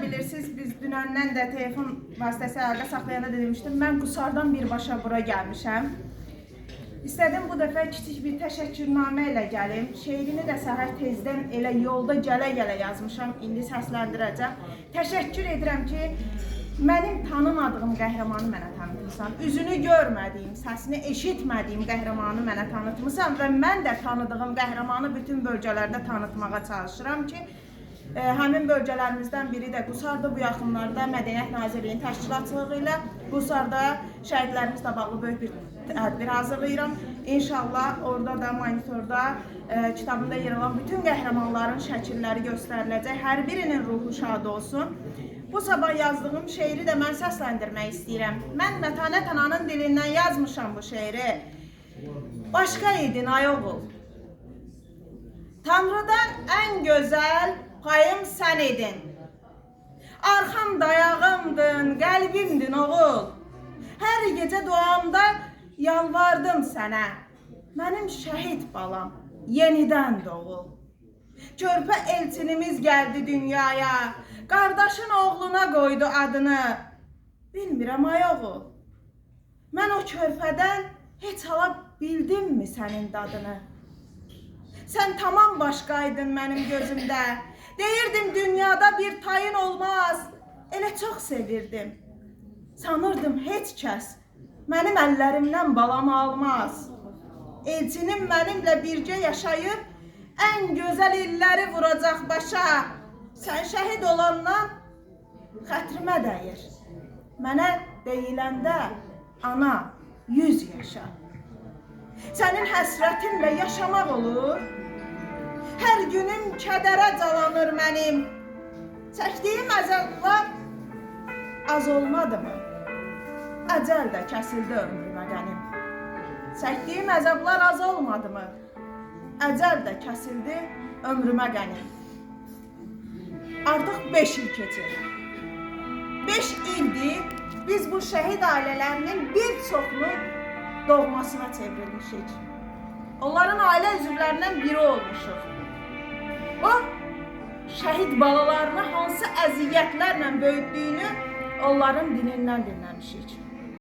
Bilirsiniz, biz dünəndən də telefon vasitəsilə saxlayanda demişdim, mən Qusardan birbaşa bura gəlmişəm. İstədim bu dəfə kiçik bir təşəkkürnamə ilə gəlim. Şeirini də səhər tezdən elə yolda gələ-gələ yazmışam, indi səsləndirəcəm. Təşəkkür edirəm ki, mənim tanımadığım qəhrəmanı mənə tanıtmısan. Üzünü görmədiyim, səsini eşitmədiyim qəhrəmanı mənə tanıtmısan və mən də tanıdığım qəhrəmanı bütün bölgələrdə tanıtmağa çalışıram ki, həmin bölgələrimizdən biri də Qusardır. Bu yaxınlarda Mədəniyyət Nazirliyinin təşkilatçılığı ilə Qusarda şəhidlərimizlə bağlı böyük bir tədbir hazırlayıram. İnşallah orada da monitorda kitabında yer alan bütün qəhrəmanların şəkilləri göstəriləcək. Hər birinin ruhu şad olsun. Bu sabah yazdığım şeiri də mən səsləndirmək istəyirəm. Mən Mətanət ananın dilindən yazmışam bu şeiri. Başqa idin ay oğul. Tanrıdan ən gözəl payım sən idin. Arxam dayağımdın, qəlbimdin oğul. Hər gecə duamda yalvardım sənə. Mənim şəhid balam, yenidən doğul. Körpə elçinimiz gəldi dünyaya. Qardaşın oğluna qoydu adını. Bilmirəm ay oğul. Mən o körpədən heç ala bildimmi sənin dadını? Sən tamam başqaydın mənim gözümdə. Deyirdim dünyada bir tayın olmaz. Elə çox sevirdim. Sanırdım heç kəs mənim əllərimdən balamı almaz. Elçinim mənimlə bircə yaşayıb ən gözəl illəri vuracaq başa. Sən şəhid olandan xətrimə dəyir. Mənə deyiləndə ana 100 yaşa. Sənin həsrətinlə yaşamaq olur. Hər günüm kədərə calanır mənim. Çəkdiyim əzablar az olmadı mı? Əcəl də kəsildi ömrümə qənim. Çəkdiyim əzablar az olmadı mı? Əcəl də kəsildi ömrümə qənim. Artıq 5 il keçir. 5 ildir biz bu şəhid ailələrinin bir çoxunu doğmasına çevrilmişik. Onların ailə üzvlərindən biri olmuşuq. O, şəhid balalarını hansı əziyyətlərlə böyütdüyünü onların dilindən dinləmişik.